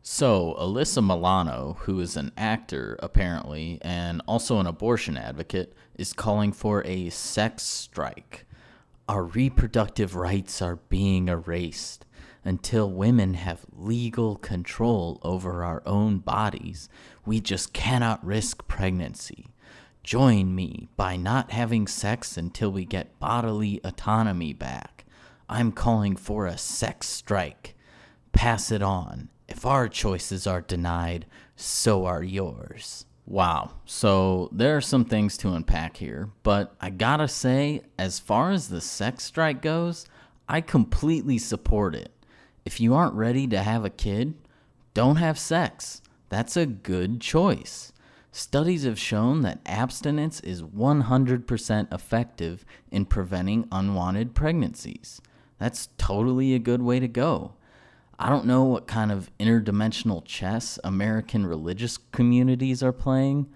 So, Alyssa Milano, who is an actor apparently and also an abortion advocate, is calling for a sex strike. Our reproductive rights are being erased. Until women have legal control over our own bodies, we just cannot risk pregnancy. Join me by not having sex until we get bodily autonomy back. I'm calling for a sex strike. Pass it on. If our choices are denied, so are yours. Wow. So there are some things to unpack here, but I gotta say, as far as the sex strike goes, I completely support it. If you aren't ready to have a kid, don't have sex. That's a good choice. Studies have shown that abstinence is 100% effective in preventing unwanted pregnancies. That's totally a good way to go. I don't know what kind of interdimensional chess American religious communities are playing,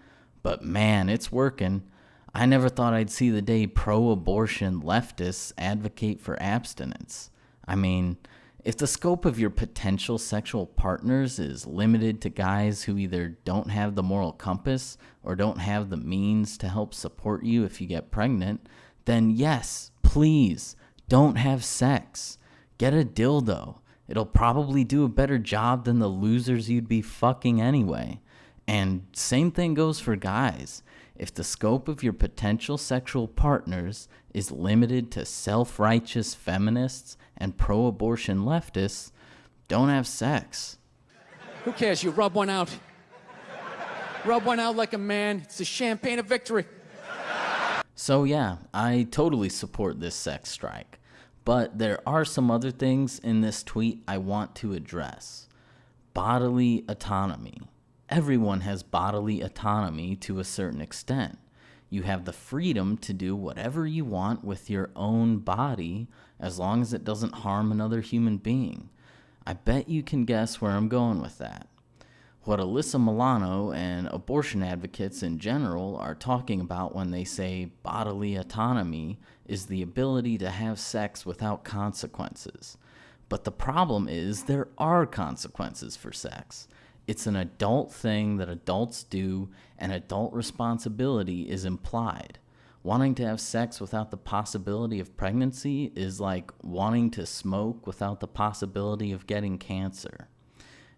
but man, it's working. I never thought I'd see the day pro-abortion leftists advocate for abstinence. I mean, if the scope of your potential sexual partners is limited to guys who either don't have the moral compass or don't have the means to help support you if you get pregnant, then yes, please, don't have sex. Get a dildo. It'll probably do a better job than the losers you'd be fucking anyway. And same thing goes for guys. If the scope of your potential sexual partners is limited to self-righteous feminists and pro-abortion leftists, don't have sex. Who cares? You rub one out. Rub one out like a man. It's the champagne of victory. So yeah, I totally support this sex strike. But there are some other things in this tweet I want to address. Bodily autonomy. Everyone has bodily autonomy to a certain extent. You have the freedom to do whatever you want with your own body as long as it doesn't harm another human being. I bet you can guess where I'm going with that. What Alyssa Milano and abortion advocates in general are talking about when they say bodily autonomy is the ability to have sex without consequences. But the problem is there are consequences for sex. It's an adult thing that adults do, and adult responsibility is implied. Wanting to have sex without the possibility of pregnancy is like wanting to smoke without the possibility of getting cancer.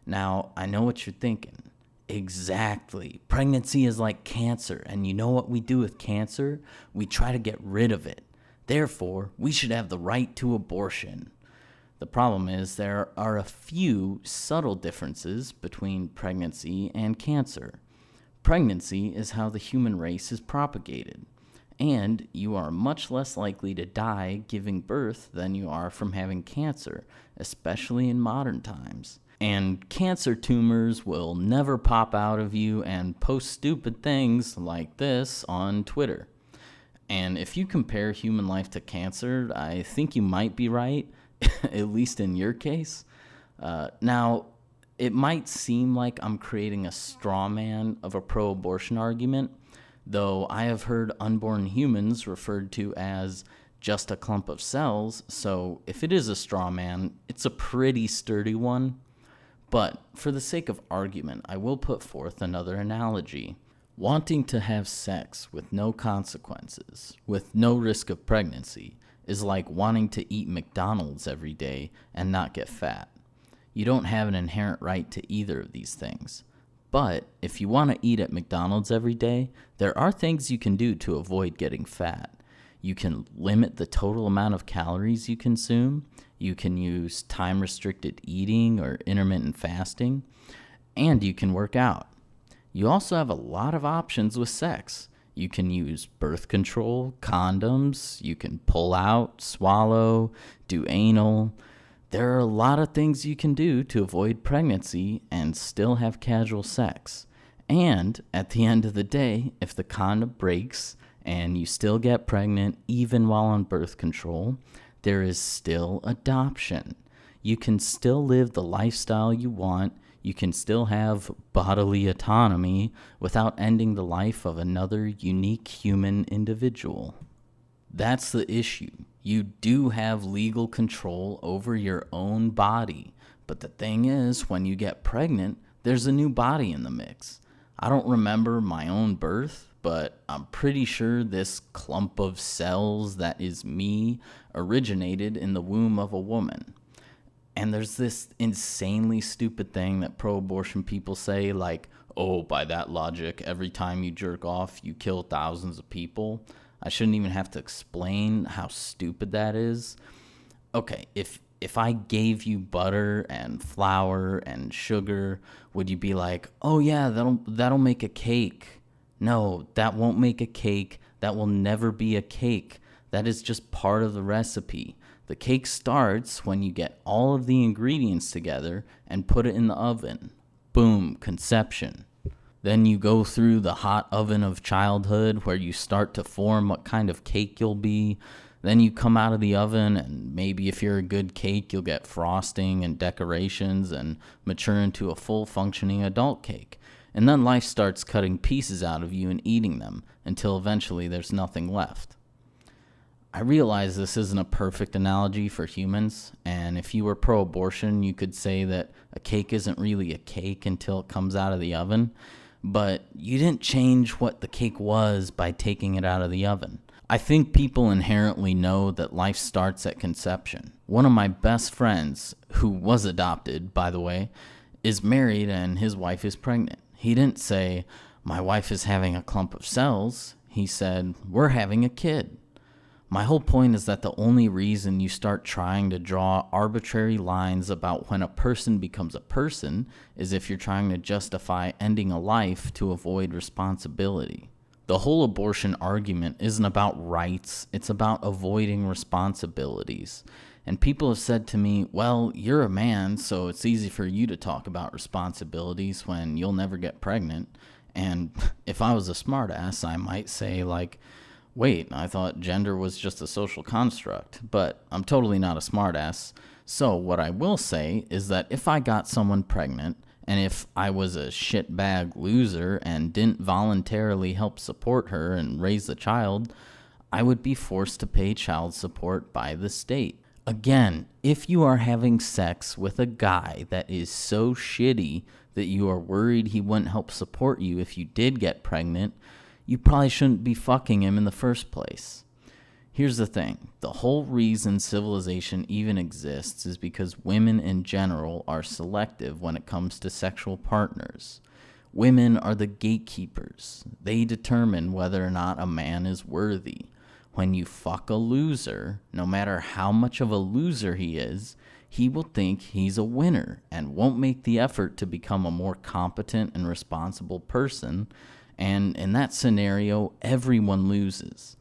Now, I know what you're thinking. Exactly. Pregnancy is like cancer, and you know what we do with cancer? We try to get rid of it. Therefore, we should have the right to abortion. The problem is there are a few subtle differences between pregnancy and cancer. Pregnancy is how the human race is propagated, and you are much less likely to die giving birth than you are from having cancer, especially in modern times. And cancer tumors will never pop out of you and post stupid things like this on Twitter. And if you compare human life to cancer, I think you might be right, at least in your case. Now, it might seem like I'm creating a straw man of a pro-abortion argument, though I have heard unborn humans referred to as just a clump of cells, so if it is a straw man, it's a pretty sturdy one. But for the sake of argument, I will put forth another analogy. Wanting to have sex with no consequences, with no risk of pregnancy, is like wanting to eat McDonald's every day and not get fat. You don't have an inherent right to either of these things. But if you want to eat at McDonald's every day, there are things you can do to avoid getting fat. You can limit the total amount of calories you consume. You can use time-restricted eating or intermittent fasting. And you can work out. You also have a lot of options with sex. You can use birth control, condoms, you can pull out, swallow, do anal. There are a lot of things you can do to avoid pregnancy and still have casual sex. And at the end of the day, if the condom breaks and you still get pregnant even while on birth control, there is still adoption. You can still live the lifestyle you want. You can still have bodily autonomy without ending the life of another unique human individual. That's the issue. You do have legal control over your own body, But the thing is, when you get pregnant, there's a new body in the mix. I don't remember my own birth, but I'm pretty sure this clump of cells that is me originated in the womb of a woman. And there's this insanely stupid thing that pro-abortion people say, like, oh, by that logic, every time you jerk off, you kill thousands of people. I shouldn't even have to explain how stupid that is. Okay, if I gave you butter and flour and sugar, would you be like, oh yeah, that'll make a cake? No, that won't make a cake. That will never be a cake. That is just part of the recipe. The cake starts when you get all of the ingredients together and put it in the oven. Boom, conception. Then you go through the hot oven of childhood where you start to form what kind of cake you'll be. Then you come out of the oven, and maybe if you're a good cake, you'll get frosting and decorations and mature into a full functioning adult cake. And then life starts cutting pieces out of you and eating them until eventually there's nothing left. I realize this isn't a perfect analogy for humans, and if you were pro-abortion, you could say that a cake isn't really a cake until it comes out of the oven, but you didn't change what the cake was by taking it out of the oven. I think people inherently know that life starts at conception. One of my best friends, who was adopted, by the way, is married and his wife is pregnant. He didn't say, my wife is having a clump of cells. He said, we're having a kid. My whole point is that the only reason you start trying to draw arbitrary lines about when a person becomes a person is if you're trying to justify ending a life to avoid responsibility. The whole abortion argument isn't about rights, it's about avoiding responsibilities. And people have said to me, well, you're a man, so it's easy for you to talk about responsibilities when you'll never get pregnant. And if I was a smartass, I might say, like, wait, I thought gender was just a social construct, but I'm totally not a smartass. So what I will say is that if I got someone pregnant, and if I was a shitbag loser and didn't voluntarily help support her and raise the child, I would be forced to pay child support by the state. Again, if you are having sex with a guy that is so shitty that you are worried he wouldn't help support you if you did get pregnant, you probably shouldn't be fucking him in the first place. Here's the thing. The whole reason civilization even exists is because women in general are selective when it comes to sexual partners. Women are the gatekeepers. They determine whether or not a man is worthy. When you fuck a loser, no matter how much of a loser he is, he will think he's a winner and won't make the effort to become a more competent and responsible person. And in that scenario, everyone loses.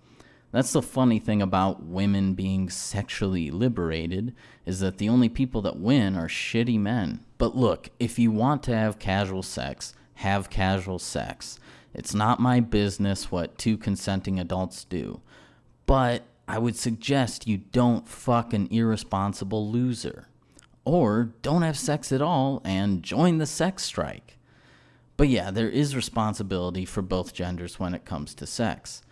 That's the funny thing about women being sexually liberated, is that the only people that win are shitty men. But look, if you want to have casual sex, have casual sex. It's not my business what two consenting adults do. But I would suggest you don't fuck an irresponsible loser. Or don't have sex at all and join the sex strike. But yeah, there is responsibility for both genders when it comes to sex.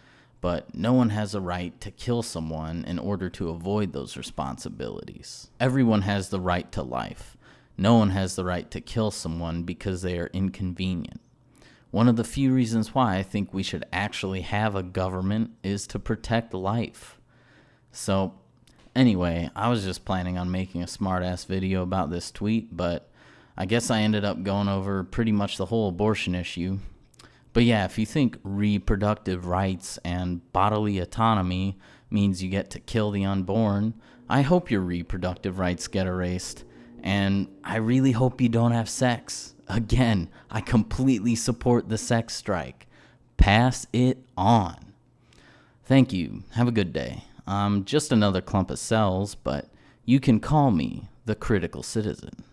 But no one has a right to kill someone in order to avoid those responsibilities. Everyone has the right to life. No one has the right to kill someone because they are inconvenient. One of the few reasons why I think we should actually have a government is to protect life. So, anyway, I was just planning on making a smart-ass video about this tweet, but I guess I ended up going over pretty much the whole abortion issue. But yeah, if you think reproductive rights and bodily autonomy means you get to kill the unborn, I hope your reproductive rights get erased. And I really hope you don't have sex. Again, I completely support the sex strike. Pass it on. Thank you. Have a good day. I'm just another clump of cells, but you can call me the critical citizen.